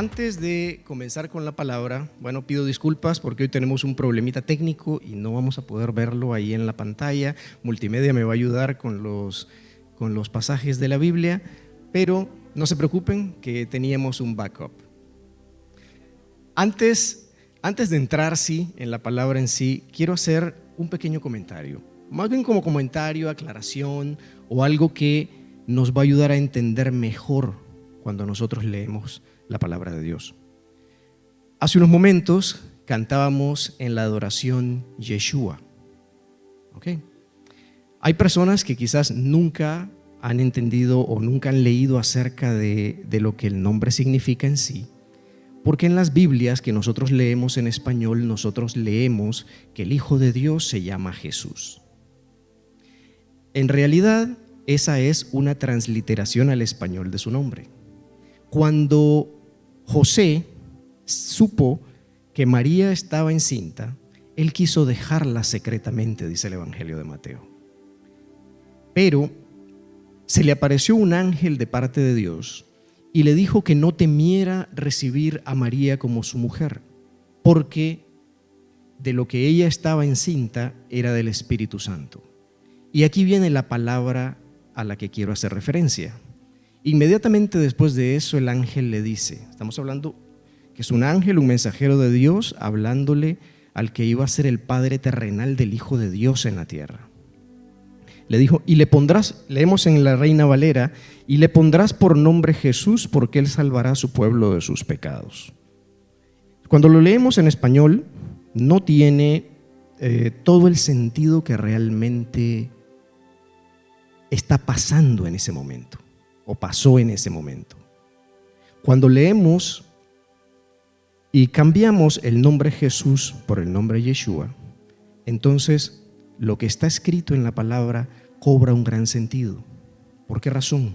Antes de comenzar con la palabra, pido disculpas porque hoy tenemos un problemita técnico y no vamos a poder verlo ahí en la pantalla. Multimedia me va a ayudar con los pasajes de la Biblia, pero no se preocupen que teníamos un backup. Antes de entrar en la palabra en sí, quiero hacer un pequeño comentario. Más bien como comentario, aclaración o algo que nos va a ayudar a entender mejor cuando nosotros leemos la palabra de Dios. Hace unos momentos cantábamos en la adoración Yeshua. ¿Okay? Hay personas que quizás nunca han entendido o nunca han leído acerca de lo que el nombre significa en sí, porque en las Biblias que nosotros leemos en español, nosotros leemos que el Hijo de Dios se llama Jesús. En realidad, esa es una transliteración al español de su nombre. Cuando José supo que María estaba encinta, él quiso dejarla secretamente, dice el Evangelio de Mateo. Pero se le apareció un ángel de parte de Dios y le dijo que no temiera recibir a María como su mujer, porque de lo que ella estaba encinta era del Espíritu Santo. Y aquí viene la palabra a la que quiero hacer referencia. Inmediatamente después de eso el ángel le dice, estamos hablando que es un ángel, un mensajero de Dios, hablándole al que iba a ser el padre terrenal del Hijo de Dios en la tierra. Le dijo, y le pondrás, leemos en la Reina Valera, y le pondrás por nombre Jesús, porque él salvará a su pueblo de sus pecados. Cuando lo leemos en español, no tiene todo el sentido que realmente está pasando en ese momento, o pasó en ese momento. Cuando leemos y cambiamos el nombre Jesús por el nombre Yeshua, entonces lo que está escrito en la palabra cobra un gran sentido. ¿Por qué razón?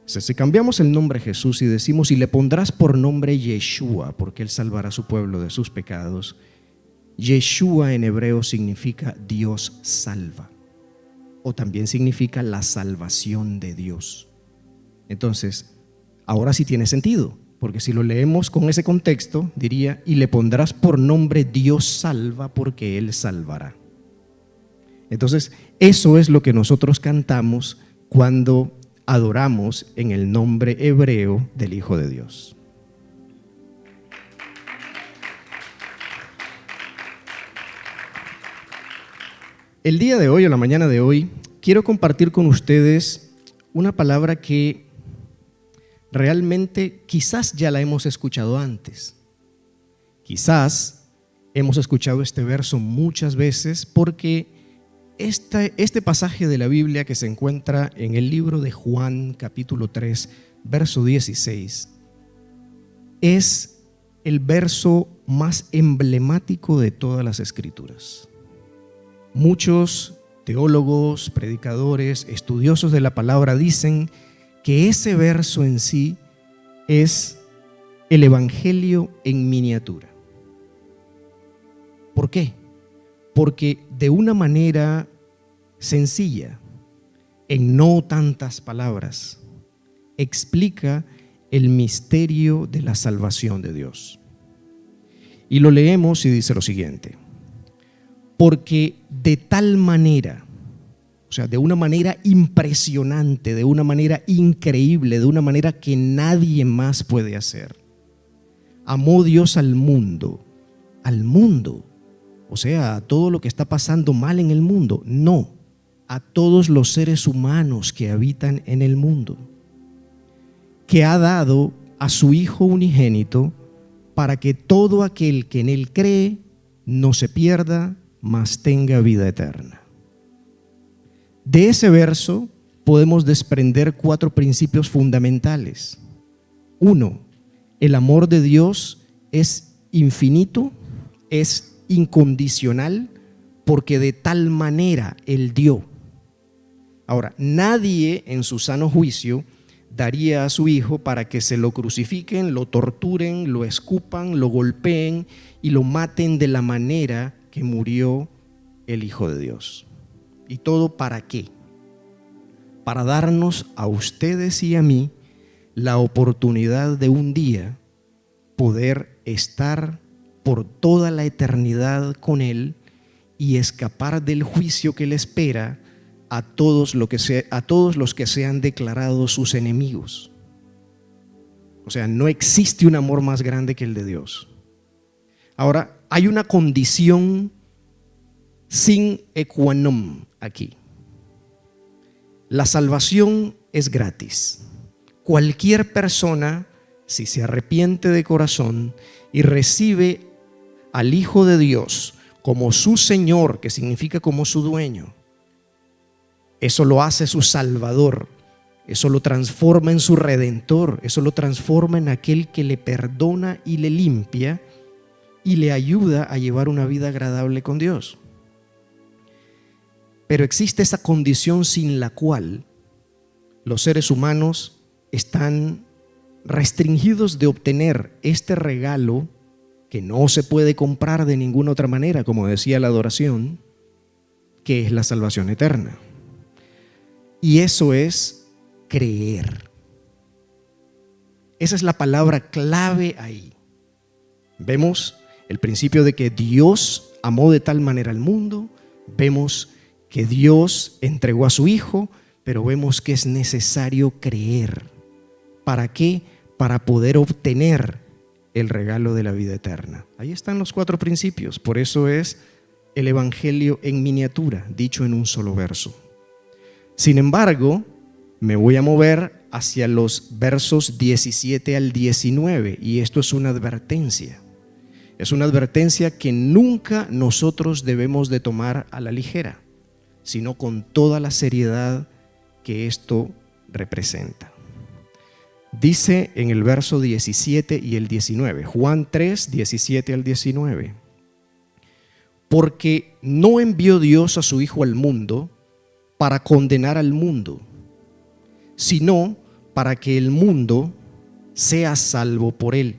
Si cambiamos el nombre Jesús y decimos, y le pondrás por nombre Yeshua, porque él salvará a su pueblo de sus pecados, Yeshua en hebreo significa Dios salva, o también significa la salvación de Dios. Entonces, ahora sí tiene sentido, porque si lo leemos con ese contexto, diría, y le pondrás por nombre Dios salva, porque él salvará. Entonces, eso es lo que nosotros cantamos cuando adoramos en el nombre hebreo del Hijo de Dios. El día de hoy, o la mañana de hoy, quiero compartir con ustedes una palabra que realmente quizás ya la hemos escuchado antes. Quizás hemos escuchado este verso muchas veces porque este pasaje de la Biblia que se encuentra en el libro de Juan, capítulo 3, verso 16, es el verso más emblemático de todas las Escrituras. Muchos teólogos, predicadores, estudiosos de la palabra dicen que ese verso en sí es el Evangelio en miniatura. ¿Por qué? Porque de una manera sencilla, en no tantas palabras, explica el misterio de la salvación de Dios. Y lo leemos y dice lo siguiente: porque de tal manera, o sea, de una manera impresionante, de una manera increíble, de una manera que nadie más puede hacer, amó Dios al mundo, o sea, a todo lo que está pasando mal en el mundo, no, a todos los seres humanos que habitan en el mundo, que ha dado a su Hijo unigénito para que todo aquel que en él cree no se pierda, mas tenga vida eterna. De ese verso podemos desprender 4 principios fundamentales. 1, el amor de Dios es infinito, es incondicional, porque de tal manera Él dio. Ahora, nadie en su sano juicio daría a su hijo para que se lo crucifiquen, lo torturen, lo escupan, lo golpeen y lo maten de la manera que murió el Hijo de Dios. ¿Y todo para qué? Para darnos a ustedes y a mí la oportunidad de un día poder estar por toda la eternidad con Él y escapar del juicio que le espera a todos los que sean declarados sus enemigos. O sea, no existe un amor más grande que el de Dios. Ahora, hay una condición sin qua non aquí. La salvación es gratis. Cualquier persona, si se arrepiente de corazón y recibe al Hijo de Dios como su Señor, que significa como su dueño, eso lo hace su Salvador, eso lo transforma en su Redentor, eso lo transforma en aquel que le perdona y le limpia y le ayuda a llevar una vida agradable con Dios. Pero existe esa condición sin la cual los seres humanos están restringidos de obtener este regalo que no se puede comprar de ninguna otra manera, como decía la adoración, que es la salvación eterna. Y eso es creer. Esa es la palabra clave ahí. Vemos el principio de que Dios amó de tal manera al mundo, vemos que Dios entregó a su Hijo, pero vemos que es necesario creer. ¿Para qué? Para poder obtener el regalo de la vida eterna. Ahí están los 4 principios. Por eso es el Evangelio en miniatura, dicho en un solo verso. Sin embargo, me voy a mover hacia los versos 17 al 19, y esto es una advertencia. Es una advertencia que nunca nosotros debemos de tomar a la ligera, sino con toda la seriedad que esto representa. Dice en el verso 17 y el 19, Juan 3, 17 al 19: porque no envió Dios a su Hijo al mundo para condenar al mundo, sino para que el mundo sea salvo por él.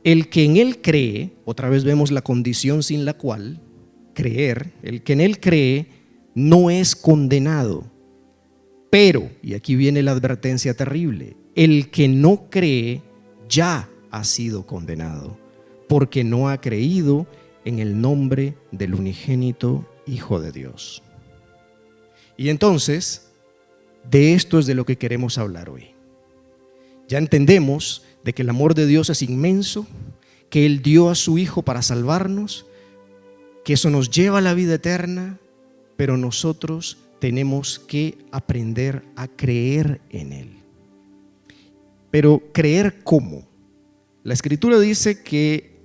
El que en él cree, otra vez vemos la condición sin la cual, creer, el que en él cree no es condenado. Pero, y aquí viene la advertencia terrible, el que no cree ya ha sido condenado, porque no ha creído en el nombre del unigénito Hijo de Dios. Y entonces, de esto es de lo que queremos hablar hoy. Ya entendemos de que el amor de Dios es inmenso, que Él dio a su Hijo para salvarnos, que eso nos lleva a la vida eterna, pero nosotros tenemos que aprender a creer en Él. Pero ¿creer cómo? La Escritura dice que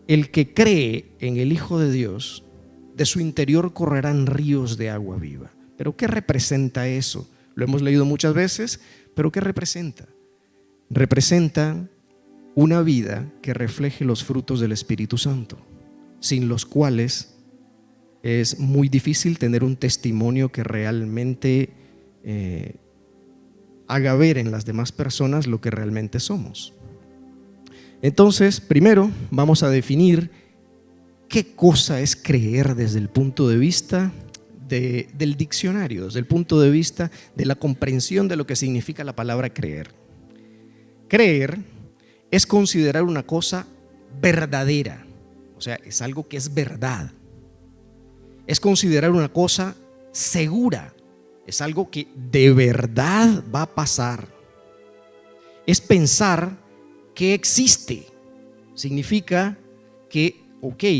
el que cree en el Hijo de Dios, de su interior correrán ríos de agua viva. ¿Pero qué representa eso? Lo hemos leído muchas veces, pero ¿qué representa? Representa una vida que refleje los frutos del Espíritu Santo, sin los cuales es muy difícil tener un testimonio que realmente haga ver en las demás personas lo que realmente somos. Entonces, primero vamos a definir qué cosa es creer desde el punto de vista del diccionario, desde el punto de vista de la comprensión de lo que significa la palabra creer. Creer es considerar una cosa verdadera, o sea, es algo que es verdad. Es considerar una cosa segura, es algo que de verdad va a pasar. Es pensar que existe, significa que,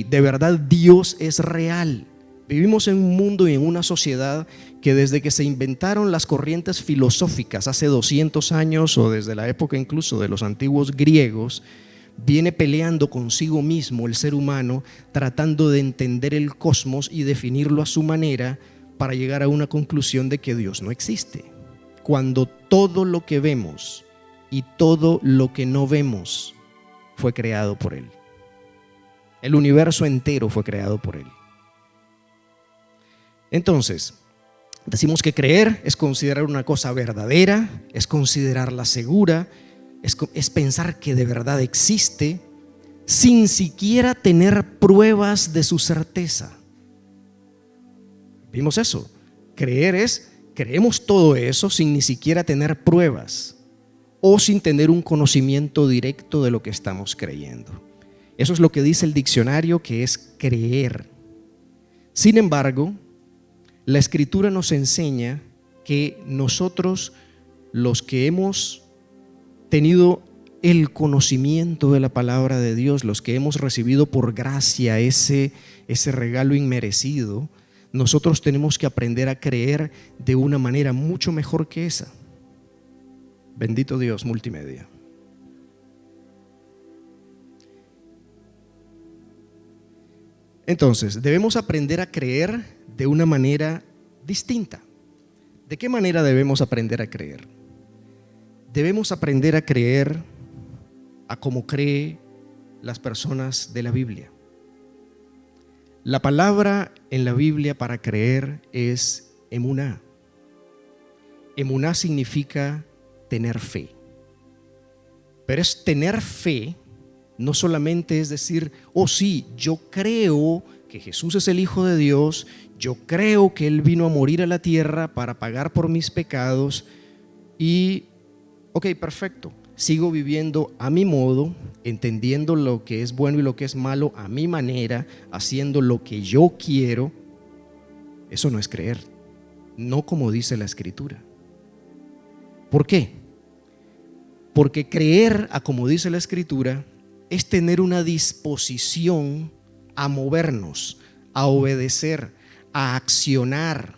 de verdad Dios es real. Vivimos en un mundo y en una sociedad que desde que se inventaron las corrientes filosóficas hace 200 años o desde la época incluso de los antiguos griegos, viene peleando consigo mismo el ser humano, tratando de entender el cosmos y definirlo a su manera para llegar a una conclusión de que Dios no existe. Cuando todo lo que vemos y todo lo que no vemos fue creado por Él. El universo entero fue creado por Él. Entonces, decimos que creer es considerar una cosa verdadera, es considerarla segura, es pensar que de verdad existe sin siquiera tener pruebas de su certeza. Vimos eso. Creer es Creemos todo eso sin ni siquiera tener pruebas o sin tener un conocimiento directo de lo que estamos creyendo. Eso es lo que dice el diccionario, que es creer. Sin embargo, la Escritura nos enseña que nosotros, los que hemos tenido el conocimiento de la palabra de Dios, los que hemos recibido por gracia ese regalo inmerecido, nosotros tenemos que aprender a creer de una manera mucho mejor que esa. Bendito Dios, multimedia. Entonces, debemos aprender a creer de una manera distinta. ¿De qué manera debemos aprender a creer? Debemos aprender a creer a como creen las personas de la Biblia. La palabra en la Biblia para creer es emuná. Emuná significa tener fe. Pero es tener fe, no solamente es decir, oh sí, yo creo que Jesús es el Hijo de Dios, yo creo que Él vino a morir a la tierra para pagar por mis pecados y, ok, perfecto, sigo viviendo a mi modo, entendiendo lo que es bueno y lo que es malo a mi manera, haciendo lo que yo quiero. Eso no es creer, no como dice la Escritura. ¿Por qué? Porque creer, a como dice la Escritura, es tener una disposición a movernos, a obedecer, a accionar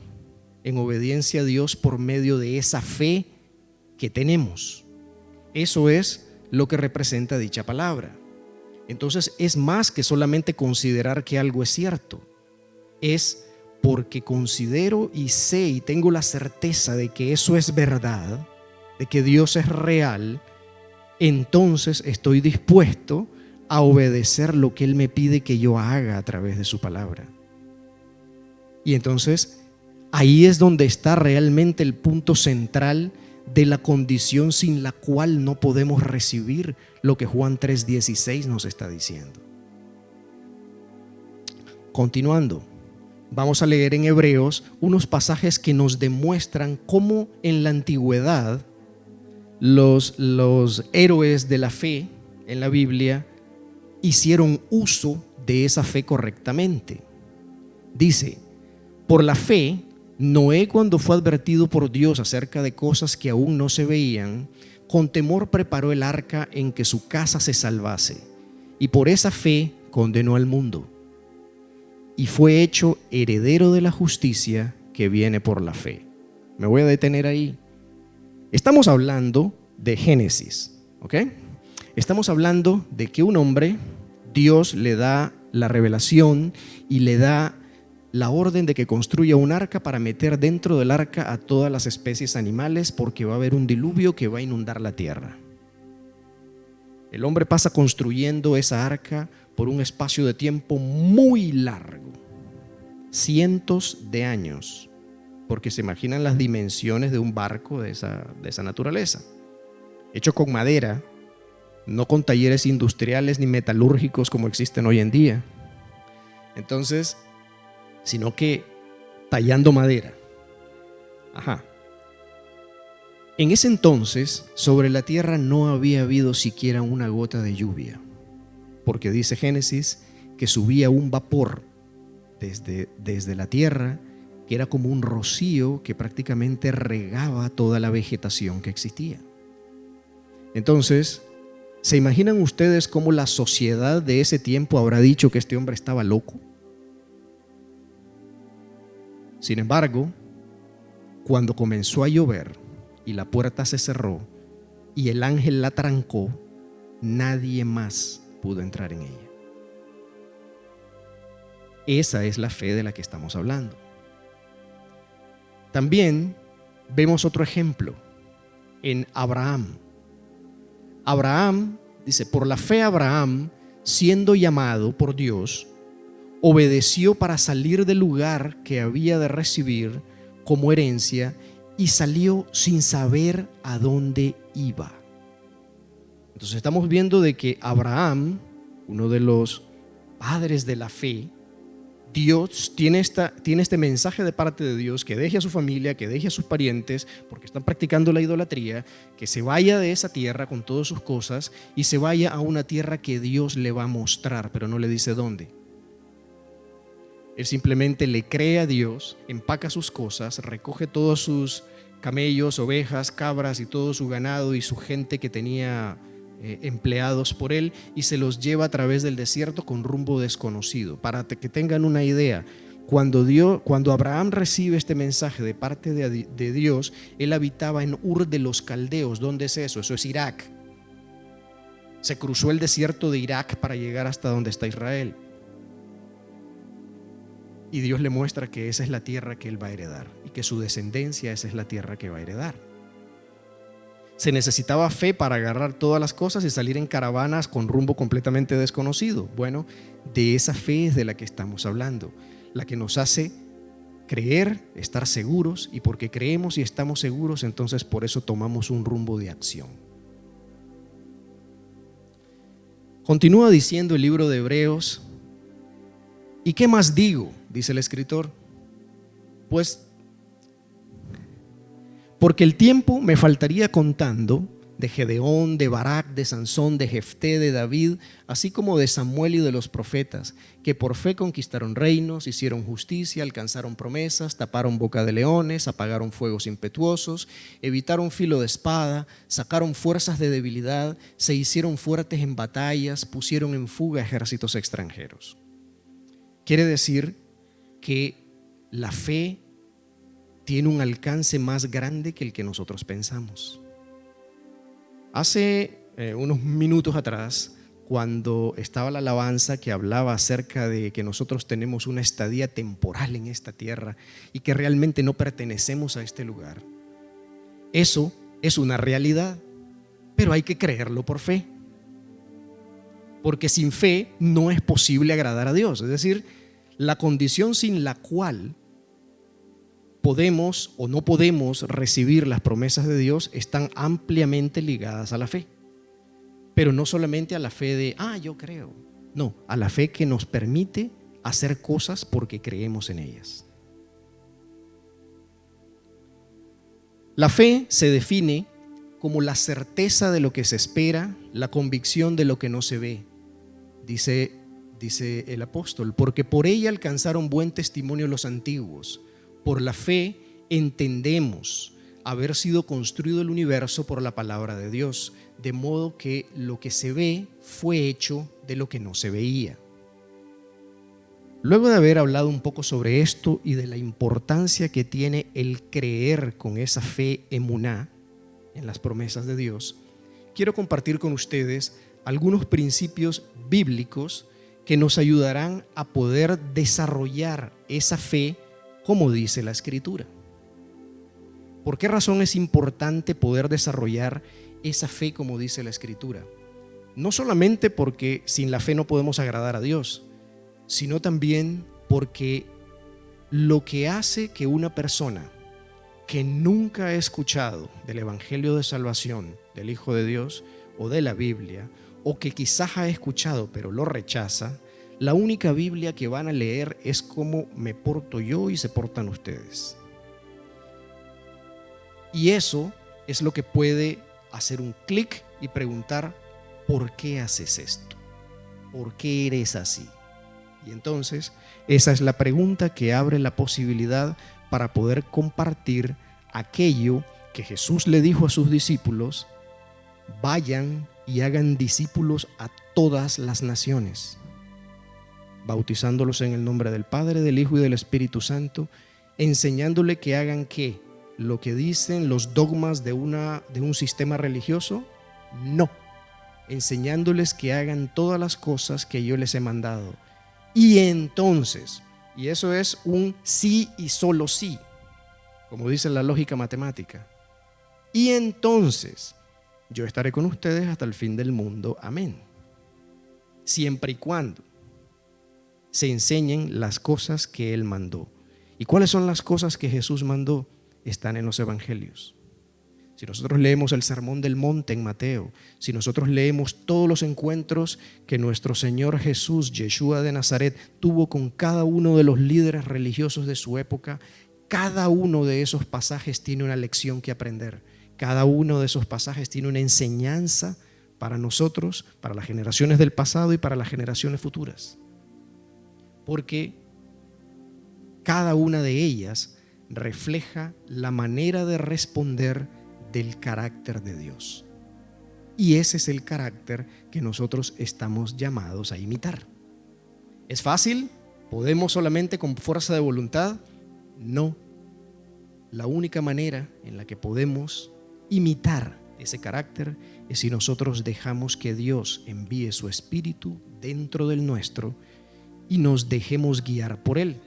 en obediencia a Dios por medio de esa fe que tenemos. Eso es lo que representa dicha palabra. Entonces es más que solamente considerar que algo es cierto. Es porque considero y sé y tengo la certeza de que eso es verdad, de que Dios es real, entonces estoy dispuesto a obedecer lo que Él me pide que yo haga a través de su palabra. Y entonces ahí es donde está realmente el punto central de la condición sin la cual no podemos recibir lo que Juan 3:16 nos está diciendo. Continuando, vamos a leer en Hebreos unos pasajes que nos demuestran cómo en la antigüedad los héroes de la fe en la Biblia hicieron uso de esa fe correctamente. Dice, por la fe, Noé, cuando fue advertido por Dios acerca de cosas que aún no se veían, con temor preparó el arca en que su casa se salvase, y por esa fe condenó al mundo, y fue hecho heredero de la justicia que viene por la fe. Me voy a detener ahí. Estamos hablando de Génesis, ¿ok? Estamos hablando de que un hombre, Dios le da la revelación y le da la orden de que construya un arca para meter dentro del arca a todas las especies animales, porque va a haber un diluvio que va a inundar la tierra. El hombre pasa construyendo esa arca por un espacio de tiempo muy largo, cientos de años, porque se imaginan las dimensiones de un barco de esa naturaleza, hecho con madera, no con talleres industriales ni metalúrgicos como existen hoy en día. Entonces, sino que tallando madera. En ese entonces, sobre la tierra no había habido siquiera una gota de lluvia, porque dice Génesis que subía un vapor desde la tierra, que era como un rocío que prácticamente regaba toda la vegetación que existía. Entonces, ¿se imaginan ustedes cómo la sociedad de ese tiempo habrá dicho que este hombre estaba loco? Sin embargo, cuando comenzó a llover y la puerta se cerró y el ángel la trancó, nadie más pudo entrar en ella. Esa es la fe de la que estamos hablando. También vemos otro ejemplo en Abraham. Abraham, dice, por la fe Abraham, siendo llamado por Dios, obedeció para salir del lugar que había de recibir como herencia y salió sin saber a dónde iba. Entonces estamos viendo de que Abraham, uno de los padres de la fe, Dios tiene este mensaje de parte de Dios, que deje a su familia, que deje a sus parientes, porque están practicando la idolatría, que se vaya de esa tierra con todas sus cosas y se vaya a una tierra que Dios le va a mostrar, pero no le dice dónde. Él simplemente le cree a Dios, empaca sus cosas, recoge todos sus camellos, ovejas, cabras y todo su ganado y su gente que tenía empleados por él, y se los lleva a través del desierto con rumbo desconocido. Para que tengan una idea, cuando Abraham recibe este mensaje de parte de Dios, él habitaba en Ur de los Caldeos. ¿Dónde es eso? Eso es Irak. Se cruzó el desierto de Irak para llegar hasta donde está Israel. Y Dios le muestra que esa es la tierra que él va a heredar y que su descendencia, esa es la tierra que va a heredar. Se necesitaba fe para agarrar todas las cosas y salir en caravanas con rumbo completamente desconocido. Bueno, de esa fe es de la que estamos hablando, la que nos hace creer, estar seguros, y porque creemos y estamos seguros, entonces por eso tomamos un rumbo de acción. Continúa diciendo el libro de Hebreos: ¿y qué más digo?, dice el escritor, pues porque el tiempo me faltaría contando de Gedeón, de Barak, de Sansón, de Jefté, de David, así como de Samuel y de los profetas, que por fe conquistaron reinos, hicieron justicia, alcanzaron promesas, taparon boca de leones, apagaron fuegos impetuosos, evitaron filo de espada, sacaron fuerzas de debilidad, se hicieron fuertes en batallas, pusieron en fuga ejércitos extranjeros. Quiere decir que la fe tiene un alcance más grande que el que nosotros pensamos. Hace unos minutos atrás, cuando estaba la alabanza que hablaba acerca de que nosotros tenemos una estadía temporal en esta tierra y que realmente no pertenecemos a este lugar, eso es una realidad, pero hay que creerlo por fe, porque sin fe no es posible agradar a Dios. Es decir, la condición sin la cual podemos o no podemos recibir las promesas de Dios están ampliamente ligadas a la fe, pero no solamente a la fe de yo creo, no, a la fe que nos permite hacer cosas porque creemos en ellas. La fe se define como la certeza de lo que se espera, la convicción de lo que no se ve, dice el apóstol, porque por ella alcanzaron buen testimonio los antiguos. Por la fe entendemos haber sido construido el universo por la palabra de Dios, de modo que lo que se ve fue hecho de lo que no se veía. Luego de haber hablado un poco sobre esto y de la importancia que tiene el creer con esa fe emuná en las promesas de Dios, quiero compartir con ustedes algunos principios bíblicos que nos ayudarán a poder desarrollar esa fe como dice la Escritura. ¿Por qué razón es importante poder desarrollar esa fe como dice la Escritura? No solamente porque sin la fe no podemos agradar a Dios, sino también porque lo que hace que una persona que nunca ha escuchado del Evangelio de Salvación, del Hijo de Dios o de la Biblia, o que quizás ha escuchado pero lo rechaza, la única Biblia que van a leer es cómo me porto yo y se portan ustedes. Y eso es lo que puede hacer un clic y preguntar: ¿por qué haces esto? ¿Por qué eres así? Y entonces esa es la pregunta que abre la posibilidad para poder compartir aquello que Jesús le dijo a sus discípulos: vayan y hagan discípulos a todas las naciones, bautizándolos en el nombre del Padre, del Hijo y del Espíritu Santo, enseñándole que hagan ¿qué? Lo que dicen los dogmas de un sistema religioso. No, enseñándoles que hagan todas las cosas que yo les he mandado. Y entonces, y eso es un sí y solo sí, como dice la lógica matemática, y entonces yo estaré con ustedes hasta el fin del mundo. Amén. Siempre y cuando se enseñen las cosas que Él mandó. ¿Y cuáles son las cosas que Jesús mandó? Están en los evangelios. si nosotros leemos el Sermón del Monte en Mateo, si nosotros leemos todos los encuentros que nuestro Señor Jesús, Yeshua de Nazaret, tuvo con cada uno de los líderes religiosos de su época, cada uno de esos pasajes tiene una lección que aprender. Cada uno de esos pasajes tiene una enseñanza para nosotros, para las generaciones del pasado y para las generaciones futuras. Porque cada una de ellas refleja la manera de responder del carácter de Dios. Y ese es el carácter que nosotros estamos llamados a imitar. ¿Es fácil? ¿Podemos solamente con fuerza de voluntad? No. La única manera en la que podemos imitar ese carácter es si nosotros dejamos que Dios envíe su Espíritu dentro del nuestro y nos dejemos guiar por Él.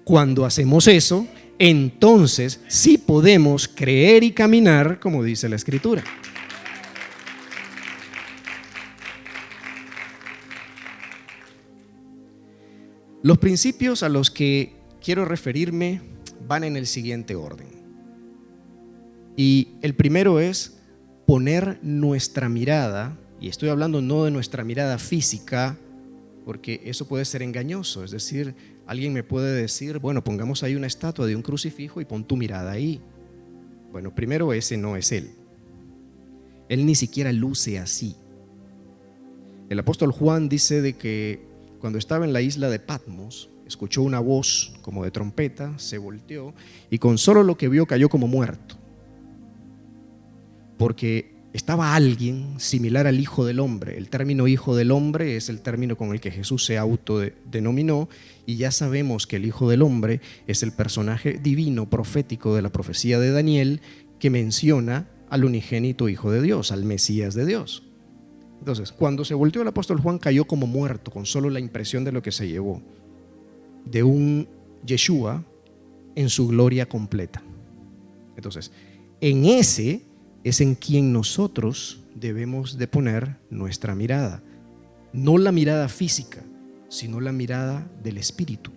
Cuando hacemos eso, entonces sí podemos creer y caminar como dice la Escritura. Los principios a los que quiero referirme van en el siguiente orden. Y el primero es poner nuestra mirada, y estoy hablando no de nuestra mirada física, porque eso puede ser engañoso. Es decir, alguien me puede decir, bueno, pongamos ahí una estatua de un crucifijo y pon tu mirada ahí. Bueno, primero, ese no es Él. Él ni siquiera luce así. El apóstol Juan dice de que cuando estaba en la isla de Patmos, escuchó una voz como de trompeta, se volteó y con solo lo que vio cayó como muerto. Porque estaba alguien similar al Hijo del Hombre. El término Hijo del Hombre es el término con el que Jesús se autodenominó, y ya sabemos que el Hijo del Hombre es el personaje divino, profético de la profecía de Daniel, que menciona al unigénito Hijo de Dios, al Mesías de Dios. Entonces, cuando se volteó el apóstol Juan, cayó como muerto, con solo la impresión de lo que se llevó, de un Yeshua en su gloria completa. Entonces, en ese es en quien nosotros debemos de poner nuestra mirada. No la mirada física, sino la mirada del Espíritu.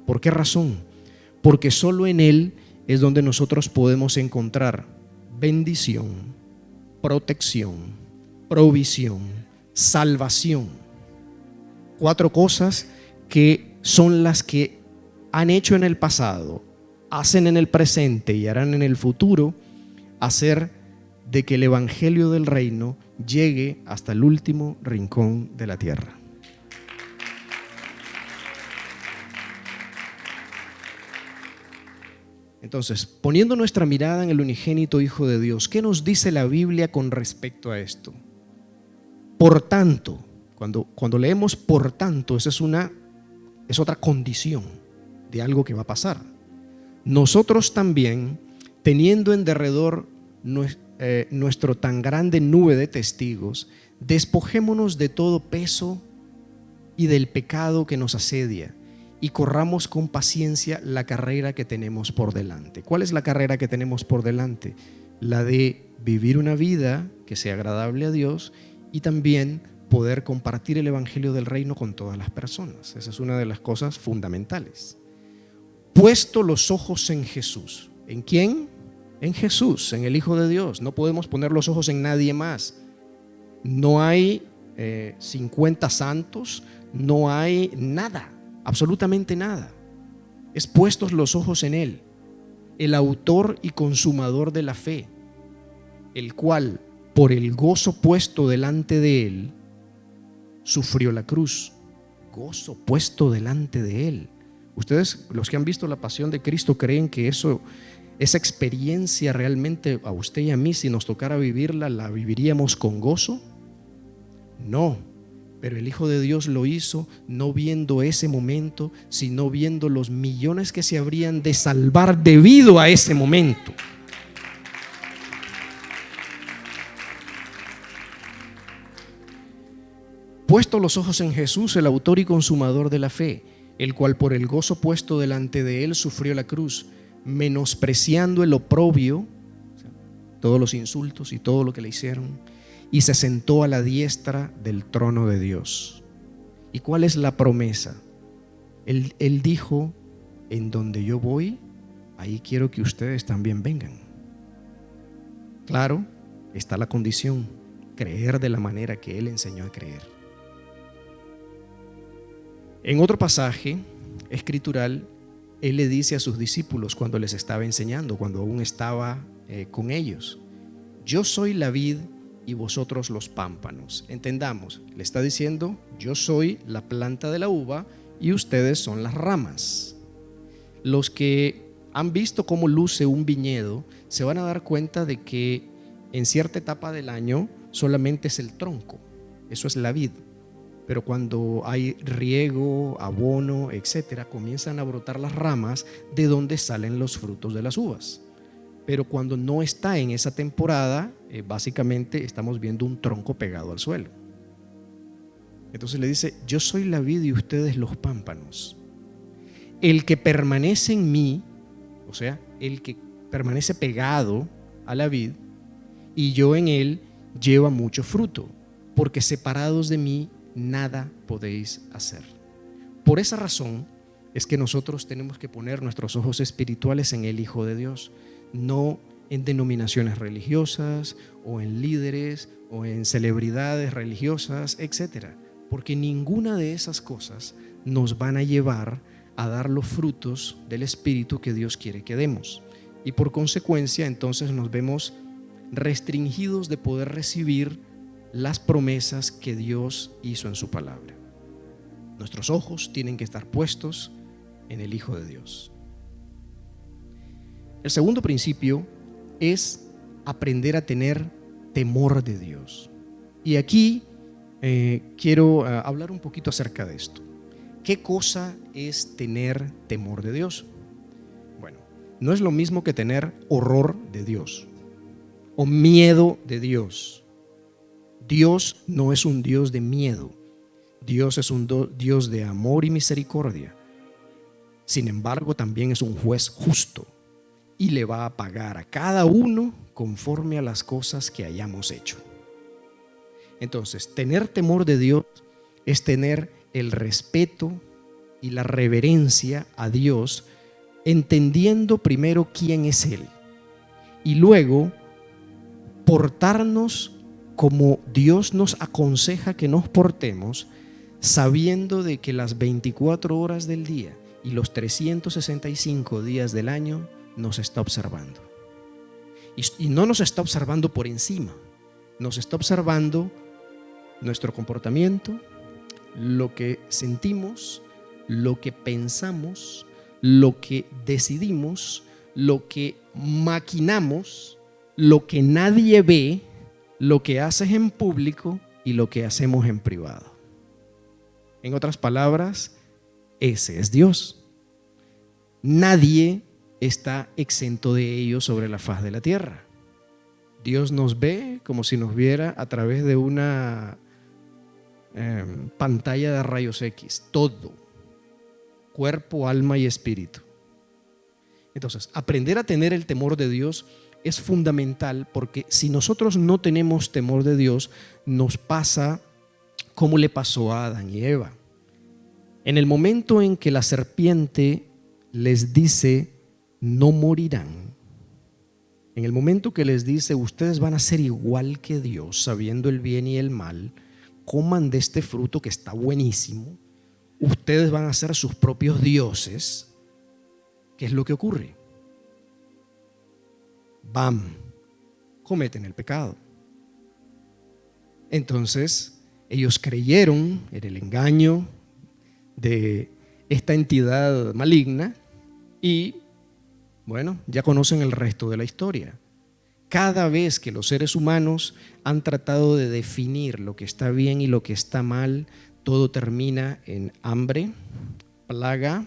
¿Por qué razón? Porque solo en Él es donde nosotros podemos encontrar bendición, protección, provisión, salvación. 4 cosas que son las que han hecho en el pasado, hacen en el presente y harán en el futuro, hacer de que el evangelio del reino llegue hasta el último rincón de la tierra. Entonces, poniendo nuestra mirada en el unigénito Hijo de Dios, ¿qué nos dice la Biblia con respecto a esto? Por tanto, cuando leemos por tanto, esa es otra condición de algo que va a pasar. Nosotros también, teniendo en derredor nuestro tan grande nube de testigos, despojémonos de todo peso y del pecado que nos asedia y corramos con paciencia la carrera que tenemos por delante. ¿Cuál es la carrera que tenemos por delante? La de vivir una vida que sea agradable a Dios y también poder compartir el evangelio del reino con todas las personas. Esa es una de las cosas fundamentales. Puesto los ojos en Jesús. ¿En quién? En Jesús, en el Hijo de Dios. No podemos poner los ojos en nadie más. No hay 50 santos, no hay nada, absolutamente nada. Es puestos los ojos en Él, el autor y consumador de la fe, el cual, por el gozo puesto delante de Él, sufrió la cruz. Gozo puesto delante de Él. Ustedes, los que han visto la pasión de Cristo, ¿creen que esa experiencia realmente a usted y a mí, si nos tocara vivirla, la viviríamos con gozo? No, pero el Hijo de Dios lo hizo no viendo ese momento, sino viendo los millones que se habrían de salvar debido a ese momento. Puesto los ojos en Jesús, el autor y consumador de la fe, el cual por el gozo puesto delante de Él sufrió la cruz, menospreciando el oprobio, todos los insultos y todo lo que le hicieron, y se sentó a la diestra del trono de Dios. ¿Y cuál es la promesa? Él dijo: en donde yo voy, ahí quiero que ustedes también vengan. Claro, está la condición: creer de la manera que Él enseñó a creer. En otro pasaje escritural, Él le dice a sus discípulos cuando les estaba enseñando, cuando aún estaba con ellos: yo soy la vid y vosotros los pámpanos. Entendamos, le está diciendo: yo soy la planta de la uva y ustedes son las ramas. Los que han visto cómo luce un viñedo se van a dar cuenta de que en cierta etapa del año solamente es el tronco, eso es la vid. Pero cuando hay riego, abono, etcétera, comienzan a brotar las ramas de donde salen los frutos de las uvas. Pero cuando no está en esa temporada, básicamente estamos viendo un tronco pegado al suelo. Entonces le dice: yo soy la vid y ustedes los pámpanos. El que permanece en mí, o sea, el que permanece pegado a la vid y yo en él, lleva mucho fruto, porque separados de mí nada podéis hacer. Por esa razón es que nosotros tenemos que poner nuestros ojos espirituales en el Hijo de Dios, no en denominaciones religiosas o en líderes o en celebridades religiosas, etcétera, porque ninguna de esas cosas nos van a llevar a dar los frutos del Espíritu que Dios quiere que demos. Y por consecuencia, entonces nos vemos restringidos de poder recibir las promesas que Dios hizo en su palabra. Nuestros ojos tienen que estar puestos en el Hijo de Dios. El segundo principio es aprender a tener temor de Dios. Y aquí quiero hablar un poquito acerca de esto. ¿Qué cosa es tener temor de Dios? Bueno, no es lo mismo que tener horror de Dios o miedo de Dios. Dios no es un Dios de miedo. Dios es un Dios de amor y misericordia. Sin embargo, también es un juez justo y le va a pagar a cada uno conforme a las cosas que hayamos hecho. Entonces, tener temor de Dios es tener el respeto y la reverencia a Dios, entendiendo primero quién es Él y luego portarnos como Dios nos aconseja que nos portemos, sabiendo de que las 24 horas del día y los 365 días del año nos está observando. Y no nos está observando por encima, nos está observando nuestro comportamiento, lo que sentimos, lo que pensamos, lo que decidimos, lo que maquinamos, lo que nadie ve, lo que haces en público y lo que hacemos en privado. En otras palabras, ese es Dios. Nadie está exento de ello sobre la faz de la tierra. Dios nos ve como si nos viera a través de una pantalla de rayos X, todo, cuerpo, alma y espíritu. Entonces, aprender a tener el temor de Dios es fundamental, porque si nosotros no tenemos temor de Dios, nos pasa como le pasó a Adán y Eva. En el momento en que la serpiente les dice: no morirán, en el momento que les dice: ustedes van a ser igual que Dios, sabiendo el bien y el mal, coman de este fruto que está buenísimo, ustedes van a ser sus propios dioses. ¿Qué es lo que ocurre? ¡Bam! Cometen el pecado. Entonces ellos creyeron en el engaño de esta entidad maligna y, bueno, ya conocen el resto de la historia. Cada vez que los seres humanos han tratado de definir lo que está bien y lo que está mal, todo termina en hambre, plaga,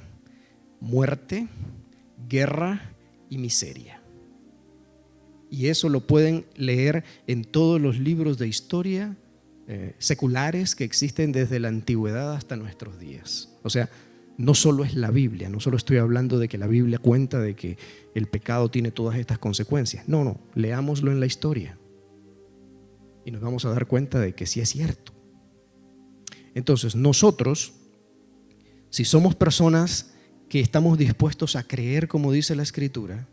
muerte, guerra y miseria. Y eso lo pueden leer en todos los libros de historia seculares que existen desde la antigüedad hasta nuestros días. O sea, no solo es la Biblia, no solo estoy hablando de que la Biblia cuenta de que el pecado tiene todas estas consecuencias. No, leámoslo en la historia y nos vamos a dar cuenta de que sí es cierto. Entonces, nosotros, si somos personas que estamos dispuestos a creer como dice la Escritura,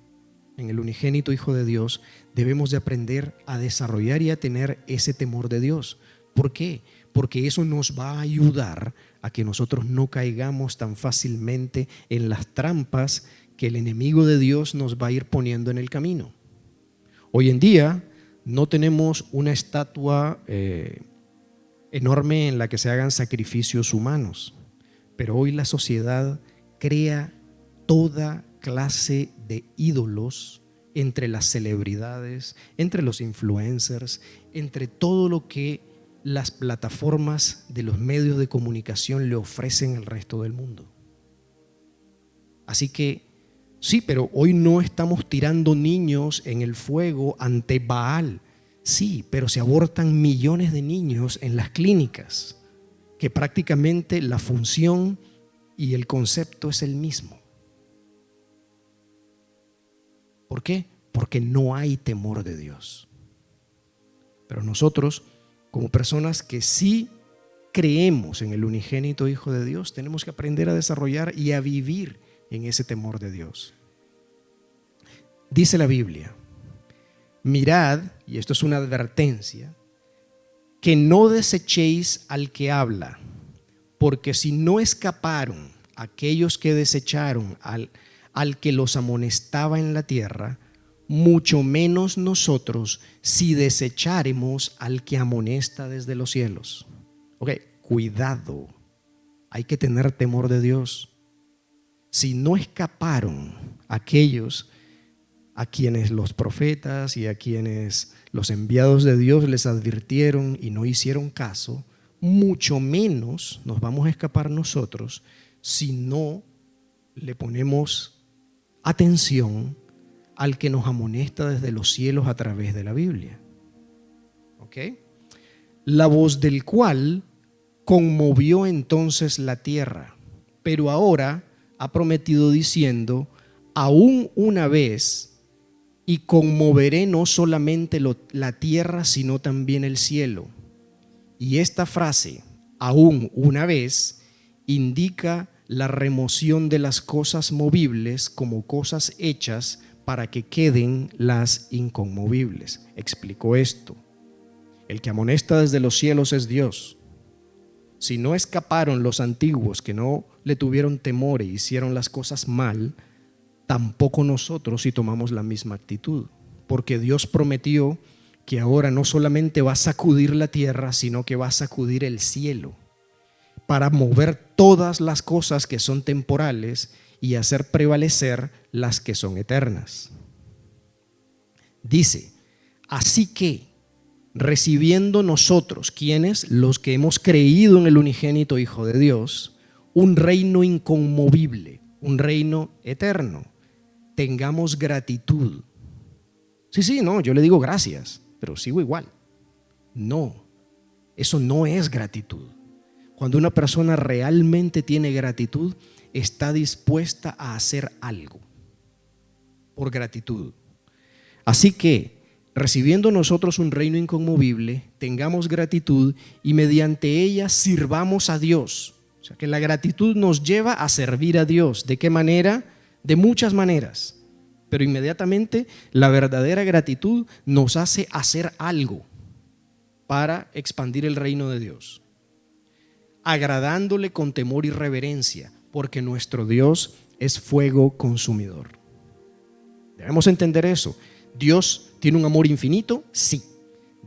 en el unigénito Hijo de Dios, debemos de aprender a desarrollar y a tener ese temor de Dios. ¿Por qué? Porque eso nos va a ayudar a que nosotros no caigamos tan fácilmente en las trampas que el enemigo de Dios nos va a ir poniendo en el camino. Hoy en día no tenemos una estatua enorme en la que se hagan sacrificios humanos, pero hoy la sociedad crea toda clase de ídolos entre las celebridades, entre los influencers, entre todo lo que las plataformas de los medios de comunicación le ofrecen al resto del mundo. Así que sí, pero hoy no estamos tirando niños en el fuego ante Baal. Sí, pero se abortan millones de niños en las clínicas, que prácticamente la función y el concepto es el mismo. ¿Por qué? Porque no hay temor de Dios. Pero nosotros, como personas que sí creemos en el unigénito Hijo de Dios, tenemos que aprender a desarrollar y a vivir en ese temor de Dios. Dice la Biblia: mirad, y esto es una advertencia, que no desechéis al que habla, porque si no escaparon aquellos que desecharon al que los amonestaba en la tierra, mucho menos nosotros si desecháremos al que amonesta desde los cielos. Ok, cuidado, hay que tener temor de Dios. Si no escaparon aquellos a quienes los profetas y a quienes los enviados de Dios les advirtieron y no hicieron caso, mucho menos nos vamos a escapar nosotros si no le ponemos atención al que nos amonesta desde los cielos a través de la Biblia. ¿Ok? La voz del cual conmovió entonces la tierra, pero ahora ha prometido diciendo: aún una vez, y conmoveré no solamente la tierra, sino también el cielo. Y esta frase, aún una vez, indica la remoción de las cosas movibles como cosas hechas para que queden las inconmovibles. Explicó esto: el que amonesta desde los cielos es Dios. Si no escaparon los antiguos que no le tuvieron temor e hicieron las cosas mal, tampoco nosotros si tomamos la misma actitud, porque Dios prometió que ahora no solamente va a sacudir la tierra, sino que va a sacudir el cielo para mover todas las cosas que son temporales y hacer prevalecer las que son eternas. Dice: así que recibiendo nosotros, ¿quiénes? Los que hemos creído en el unigénito Hijo de Dios, un reino inconmovible, un reino eterno, tengamos gratitud. Sí, no, yo le digo gracias, pero sigo igual. No, eso no es gratitud. Cuando una persona realmente tiene gratitud, está dispuesta a hacer algo por gratitud. Así que, recibiendo nosotros un reino inconmovible, tengamos gratitud y mediante ella sirvamos a Dios. O sea, que la gratitud nos lleva a servir a Dios. ¿De qué manera? De muchas maneras. Pero inmediatamente la verdadera gratitud nos hace hacer algo para expandir el reino de Dios, agradándole con temor y reverencia, porque nuestro Dios es fuego consumidor. Debemos entender eso. ¿Dios tiene un amor infinito? Sí.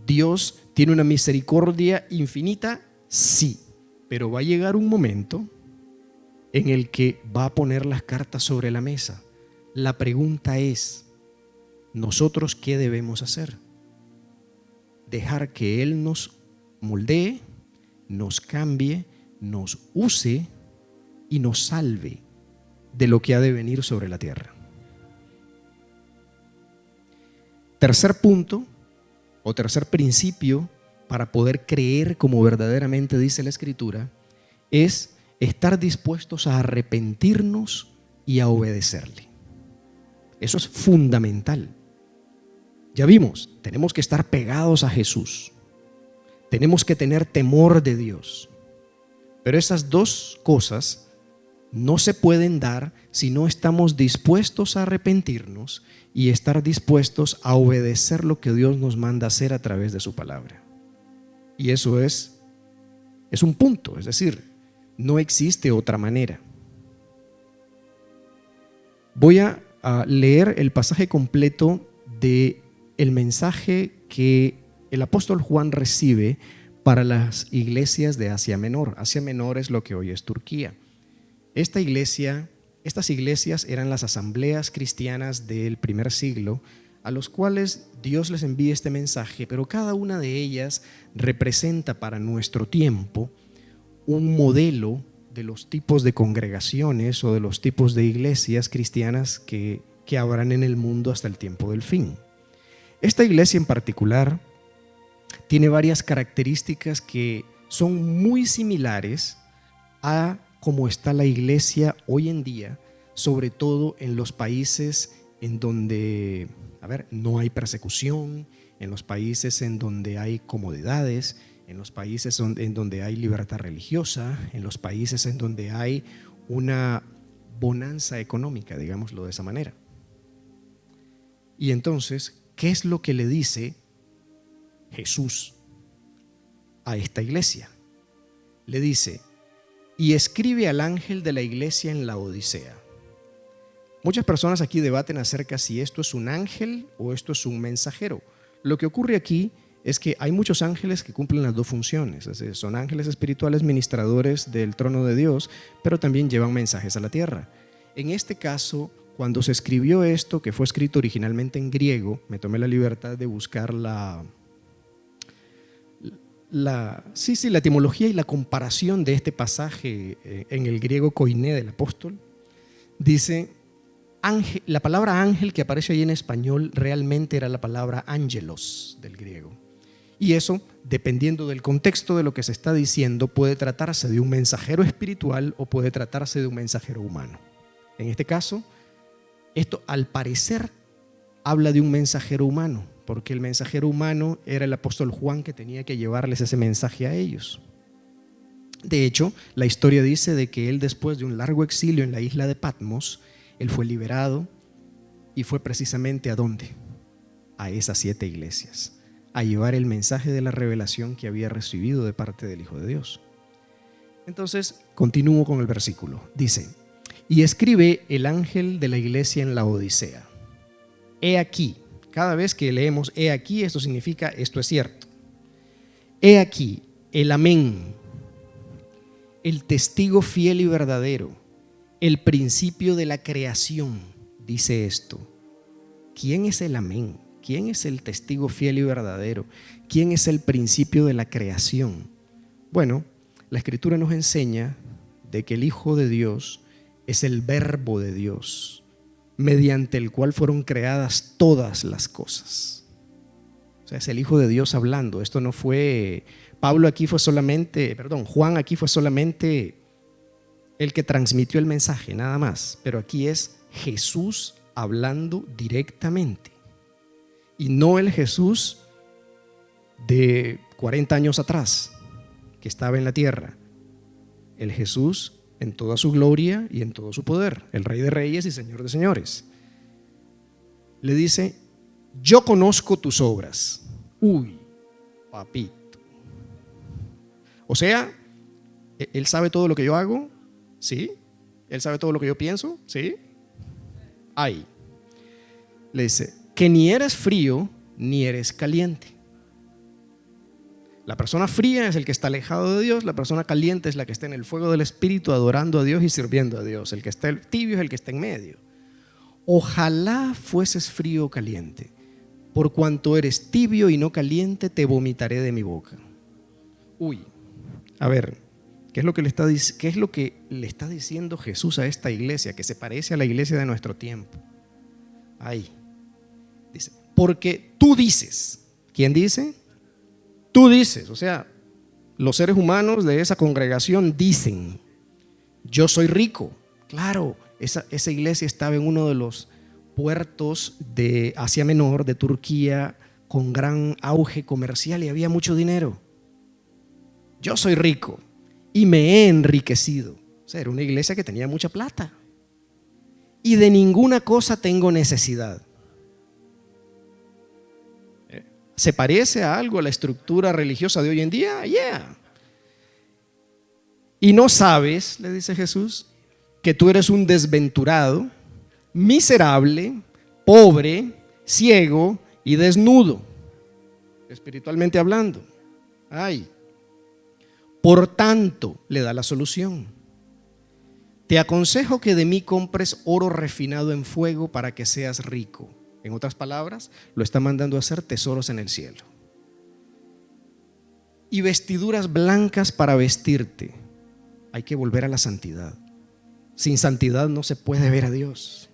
¿Dios tiene una misericordia infinita? Sí. Pero va a llegar un momento en el que va a poner las cartas sobre la mesa. La pregunta es: ¿nosotros qué debemos hacer? Dejar que Él nos moldee, nos cambie, nos use y nos salve de lo que ha de venir sobre la tierra. Tercer punto o tercer principio para poder creer como verdaderamente dice la Escritura es estar dispuestos a arrepentirnos y a obedecerle. Eso es fundamental. Ya vimos, tenemos que estar pegados a Jesús. Tenemos que tener temor de Dios. Pero esas dos cosas no se pueden dar si no estamos dispuestos a arrepentirnos y estar dispuestos a obedecer lo que Dios nos manda hacer a través de su palabra. Y eso es un punto, es decir, no existe otra manera. Voy a leer el pasaje completo del mensaje que el apóstol Juan recibe para las iglesias de Asia Menor. Asia Menor es lo que hoy es Turquía. Estas iglesias eran las asambleas cristianas del primer siglo, a los cuales Dios les envía este mensaje, pero cada una de ellas representa para nuestro tiempo un modelo de los tipos de congregaciones o de los tipos de iglesias cristianas que habrán en el mundo hasta el tiempo del fin. Esta iglesia en particular tiene varias características que son muy similares a cómo está la iglesia hoy en día, sobre todo en los países en donde, no hay persecución, en los países en donde hay comodidades, en los países en donde hay libertad religiosa, en los países en donde hay una bonanza económica, digámoslo de esa manera. Y entonces, ¿qué es lo que le dice Jesús a esta iglesia? Le dice: y escribe al ángel de la iglesia en la Odisea. Muchas personas aquí debaten acerca si esto es un ángel o esto es un mensajero. Lo que ocurre aquí es que hay muchos ángeles que cumplen las dos funciones. Es decir, son ángeles espirituales ministradores del trono de Dios, pero también llevan mensajes a la tierra. En este caso, cuando se escribió esto, que fue escrito originalmente en griego, me tomé la libertad de buscar la etimología y la comparación de este pasaje en el griego koiné del apóstol. Dice, ángel, la palabra ángel que aparece ahí en español realmente era la palabra ángelos del griego. Y eso, dependiendo del contexto de lo que se está diciendo, puede tratarse de un mensajero espiritual o puede tratarse de un mensajero humano. En este caso, esto al parecer habla de un mensajero humano, porque el mensajero humano era el apóstol Juan, que tenía que llevarles ese mensaje a ellos. De hecho, la historia dice de que él, después de un largo exilio en la isla de Patmos, él fue liberado y fue precisamente ¿a dónde? A esas 7 iglesias, a llevar el mensaje de la revelación que había recibido de parte del Hijo de Dios. Entonces, continúo con el versículo. Dice, y escribe el ángel de la iglesia en la Odisea. He aquí. Cada vez que leemos he aquí, esto significa esto es cierto. He aquí el amén, el testigo fiel y verdadero, el principio de la creación, dice esto. ¿Quién es el amén? ¿Quién es el testigo fiel y verdadero? ¿Quién es el principio de la creación? Bueno, la Escritura nos enseña de que el Hijo de Dios es el Verbo de Dios, mediante el cual fueron creadas todas las cosas. O sea, es el Hijo de Dios hablando. Esto no fue, Juan aquí fue solamente el que transmitió el mensaje, nada más. Pero aquí es Jesús hablando directamente. Y no el Jesús de 40 años atrás, que estaba en la tierra. El Jesús en toda su gloria y en todo su poder, el Rey de Reyes y Señor de Señores. Le dice, yo conozco tus obras. Uy, papito. O sea, él sabe todo lo que yo hago, ¿sí? Él sabe todo lo que yo pienso, ¿sí? Ahí. Le dice, que ni eres frío ni eres caliente. La persona fría es el que está alejado de Dios, la persona caliente es la que está en el fuego del Espíritu adorando a Dios y sirviendo a Dios. El que está tibio es el que está en medio. Ojalá fueses frío o caliente, por cuanto eres tibio y no caliente, te vomitaré de mi boca. Uy, a ver, ¿qué es lo que le está diciendo Jesús a esta iglesia que se parece a la iglesia de nuestro tiempo? Ahí, dice, porque tú dices, ¿quién dice? Tú dices, o sea, los seres humanos de esa congregación dicen, yo soy rico. Claro, esa iglesia estaba en uno de los puertos de Asia Menor, de Turquía, con gran auge comercial y había mucho dinero. Yo soy rico y me he enriquecido. O sea, era una iglesia que tenía mucha plata. Y de ninguna cosa tengo necesidad. ¿Se parece a algo a la estructura religiosa de hoy en día? Yeah. Y no sabes, le dice Jesús, que tú eres un desventurado, miserable, pobre, ciego y desnudo, espiritualmente hablando. Ay. Por tanto, le da la solución. Te aconsejo que de mí compres oro refinado en fuego para que seas rico. En otras palabras, lo está mandando a hacer tesoros en el cielo. Y vestiduras blancas para vestirte. Hay que volver a la santidad. Sin santidad no se puede ver a Dios.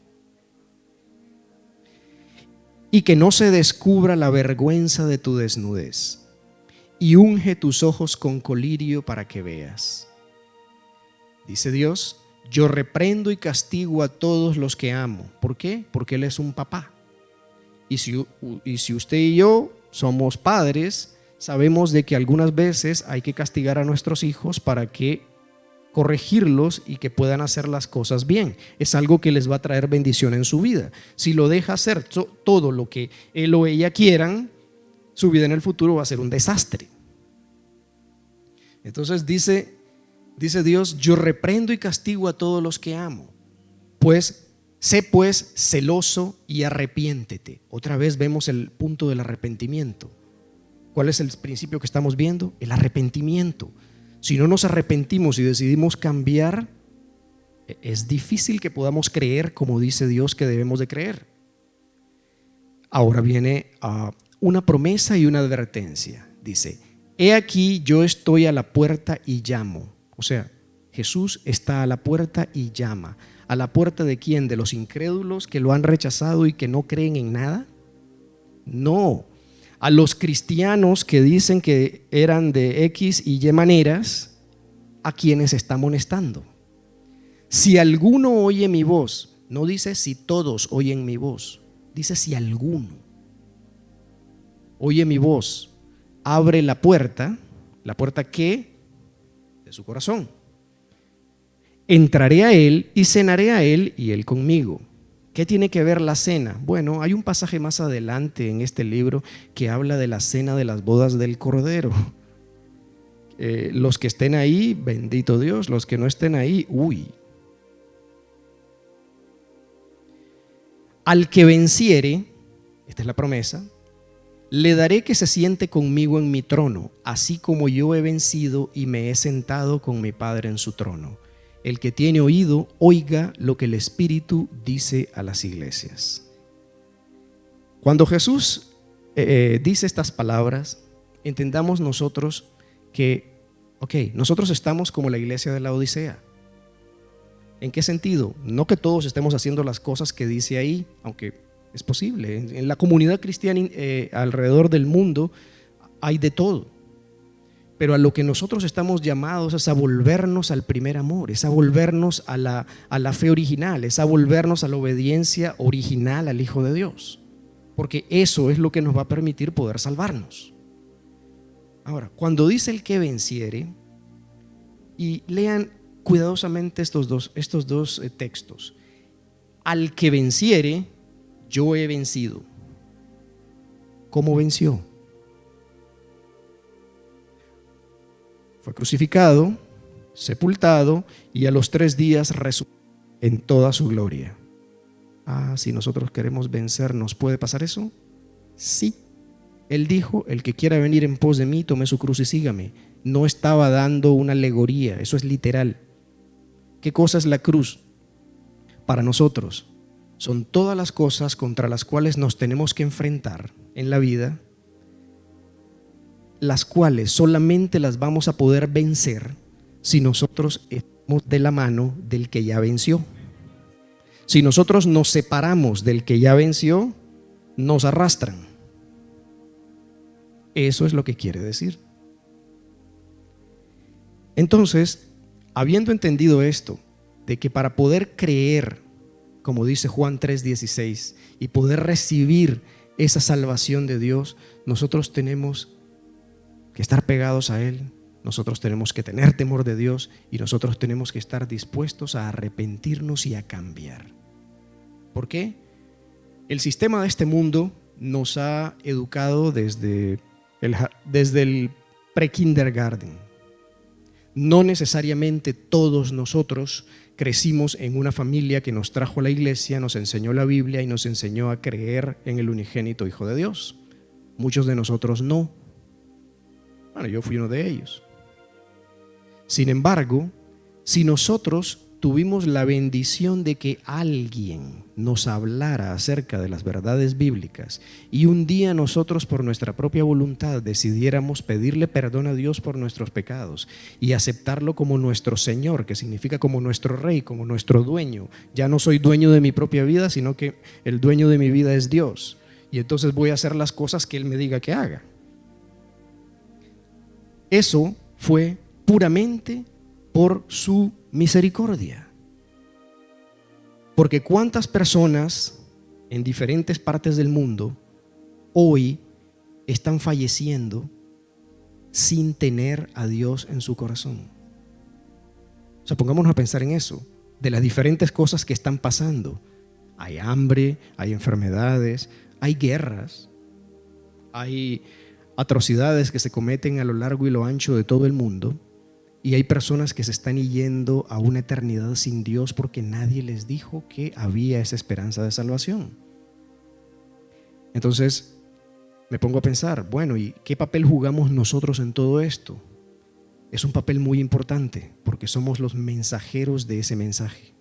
Y que no se descubra la vergüenza de tu desnudez. Y unge tus ojos con colirio para que veas. Dice Dios, yo reprendo y castigo a todos los que amo. ¿Por qué? Porque Él es un papá. Y si usted y yo somos padres, sabemos de que algunas veces hay que castigar a nuestros hijos para que corregirlos y que puedan hacer las cosas bien. Es algo que les va a traer bendición en su vida. Si lo deja hacer todo lo que él o ella quieran, su vida en el futuro va a ser un desastre. Entonces dice Dios, yo reprendo y castigo a todos los que amo. Sé pues celoso y arrepiéntete. Otra vez vemos el punto del arrepentimiento. ¿Cuál es el principio que estamos viendo? El arrepentimiento. Si no nos arrepentimos y decidimos cambiar, es difícil que podamos creer como dice Dios que debemos de creer. Ahora viene una promesa y una advertencia. Dice, he aquí yo estoy a la puerta y llamo. O sea, Jesús está a la puerta y llama. ¿A la puerta de quién? ¿De los incrédulos que lo han rechazado y que no creen en nada? No. A los cristianos que dicen que eran de X y Y maneras, a quienes está amonestando. Si alguno oye mi voz, no dice si todos oyen mi voz, dice si alguno oye mi voz, abre la puerta ¿qué? De su corazón. Entraré a él y cenaré a él y él conmigo. ¿Qué tiene que ver la cena? Bueno, hay un pasaje más adelante en este libro que habla de la cena de las bodas del Cordero. Los que estén ahí, bendito Dios. Los que no estén ahí, uy. Al que venciere, esta es la promesa, le daré que se siente conmigo en mi trono, así como yo he vencido y me he sentado con mi Padre en su trono. El que tiene oído, oiga lo que el Espíritu dice a las iglesias. Cuando Jesús dice estas palabras, entendamos nosotros que, nosotros estamos como la iglesia de la Odisea. ¿En qué sentido? No que todos estemos haciendo las cosas que dice ahí, aunque es posible. En la comunidad cristiana alrededor del mundo hay de todo. Pero a lo que nosotros estamos llamados es a volvernos al primer amor, es a volvernos a la fe original, es a volvernos a la obediencia original al Hijo de Dios. Porque eso es lo que nos va a permitir poder salvarnos. Ahora, cuando dice el que venciere, y lean cuidadosamente estos dos textos. Al que venciere, yo he vencido. ¿Cómo venció? Fue crucificado, sepultado y a los 3 días resucitó en toda su gloria. Si nosotros queremos vencer, ¿nos puede pasar eso? Sí. Él dijo, el que quiera venir en pos de mí, tome su cruz y sígame. No estaba dando una alegoría, eso es literal. ¿Qué cosa es la cruz? Para nosotros, son todas las cosas contra las cuales nos tenemos que enfrentar en la vida, las cuales solamente las vamos a poder vencer si nosotros estamos de la mano del que ya venció. Si nosotros nos separamos del que ya venció, nos arrastran. Eso es lo que quiere decir. Entonces, habiendo entendido esto, de que para poder creer, como dice Juan 3:16, y poder recibir esa salvación de Dios, nosotros tenemos que estar pegados a Él, nosotros tenemos que tener temor de Dios y nosotros tenemos que estar dispuestos a arrepentirnos y a cambiar. ¿Por qué? El sistema de este mundo nos ha educado desde el pre-kindergarten. No necesariamente todos nosotros crecimos en una familia que nos trajo a la iglesia, nos enseñó la Biblia y nos enseñó a creer en el unigénito Hijo de Dios. Muchos de nosotros no. Bueno, yo fui uno de ellos. Sin embargo, si nosotros tuvimos la bendición de que alguien nos hablara acerca de las verdades bíblicas y un día nosotros por nuestra propia voluntad decidiéramos pedirle perdón a Dios por nuestros pecados y aceptarlo como nuestro Señor, que significa como nuestro Rey, como nuestro dueño. Ya no soy dueño de mi propia vida, sino que el dueño de mi vida es Dios. Y entonces voy a hacer las cosas que Él me diga que haga. Eso fue puramente por su misericordia. Porque cuántas personas en diferentes partes del mundo hoy están falleciendo sin tener a Dios en su corazón. O sea, pongámonos a pensar en eso, de las diferentes cosas que están pasando. Hay hambre, hay enfermedades, hay guerras, hay atrocidades que se cometen a lo largo y lo ancho de todo el mundo. Y hay personas que se están yendo a una eternidad sin Dios porque nadie les dijo que había esa esperanza de salvación. Entonces me pongo a pensar, bueno, ¿y qué papel jugamos nosotros en todo esto? Es un papel muy importante porque somos los mensajeros de ese mensaje.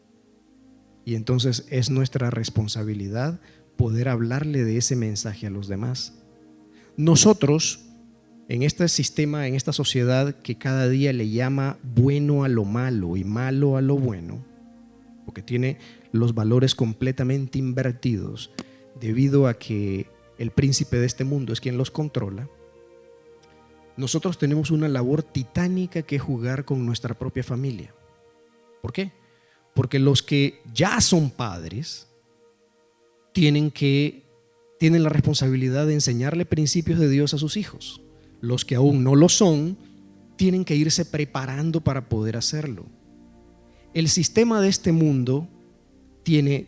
Y entonces es nuestra responsabilidad poder hablarle de ese mensaje a los demás. Nosotros, en este sistema, en esta sociedad que cada día le llama bueno a lo malo y malo a lo bueno, porque tiene los valores completamente invertidos debido a que el príncipe de este mundo es quien los controla, nosotros tenemos una labor titánica que jugar con nuestra propia familia. ¿Por qué? Porque los que ya son padres tienen la responsabilidad de enseñarle principios de Dios a sus hijos. Los que aún no lo son, tienen que irse preparando para poder hacerlo. El sistema de este mundo tiene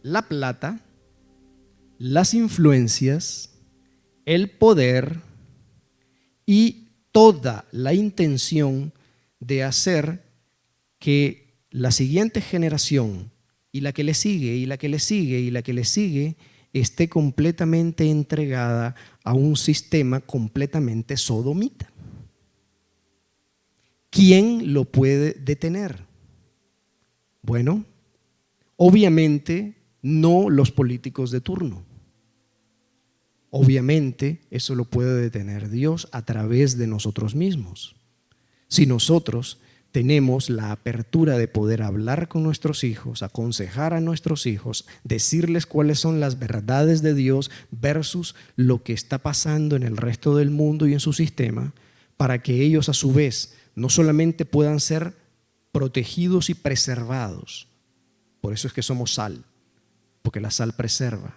la plata, las influencias, el poder y toda la intención de hacer que la siguiente generación y la que le sigue y la que le sigue y la que le sigue esté completamente entregada a un sistema completamente sodomita. ¿Quién lo puede detener? Bueno, obviamente no los políticos de turno. Obviamente eso lo puede detener Dios a través de nosotros mismos. Si nosotros tenemos la apertura de poder hablar con nuestros hijos, aconsejar a nuestros hijos, decirles cuáles son las verdades de Dios versus lo que está pasando en el resto del mundo y en su sistema, para que ellos a su vez no solamente puedan ser protegidos y preservados, por eso es que somos sal, porque la sal preserva,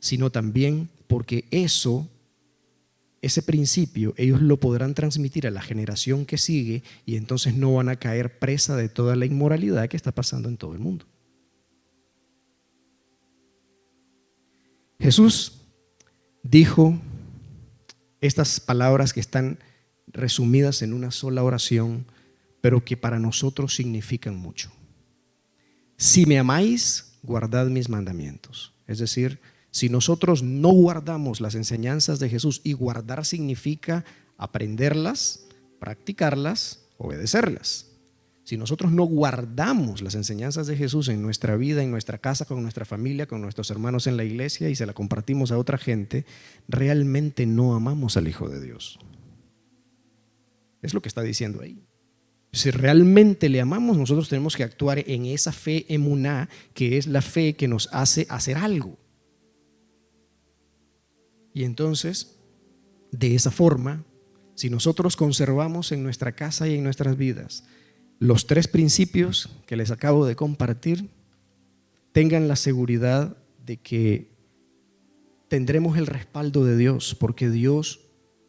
sino también porque ese principio ellos lo podrán transmitir a la generación que sigue y entonces no van a caer presa de toda la inmoralidad que está pasando en todo el mundo. Jesús dijo estas palabras que están resumidas en una sola oración, pero que para nosotros significan mucho. Si me amáis, guardad mis mandamientos. Es decir, si nosotros no guardamos las enseñanzas de Jesús, y guardar significa aprenderlas, practicarlas, obedecerlas. Si nosotros no guardamos las enseñanzas de Jesús en nuestra vida, en nuestra casa, con nuestra familia, con nuestros hermanos en la iglesia y se la compartimos a otra gente, realmente no amamos al Hijo de Dios. Es lo que está diciendo ahí. Si realmente le amamos, nosotros tenemos que actuar en esa fe emuná, que es la fe que nos hace hacer algo. Y entonces, de esa forma, si nosotros conservamos en nuestra casa y en nuestras vidas los 3 principios que les acabo de compartir, tengan la seguridad de que tendremos el respaldo de Dios, porque Dios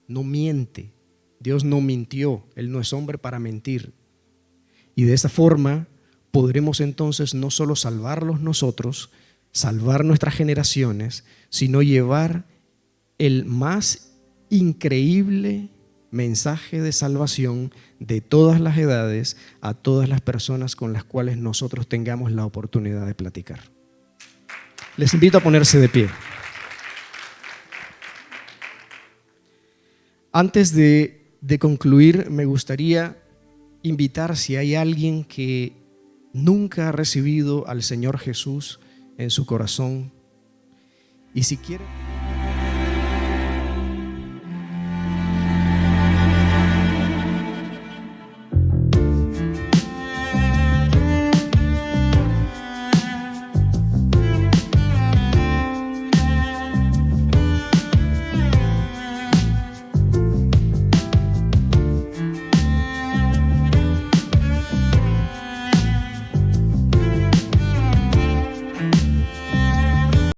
no miente, Dios no mintió, Él no es hombre para mentir. Y de esa forma podremos entonces no solo salvarlos nosotros, salvar nuestras generaciones, sino llevar el más increíble mensaje de salvación de todas las edades a todas las personas con las cuales nosotros tengamos la oportunidad de platicar. Les invito a ponerse de pie. Antes de concluir, me gustaría invitar, si hay alguien que nunca ha recibido al Señor Jesús en su corazón y si quiere...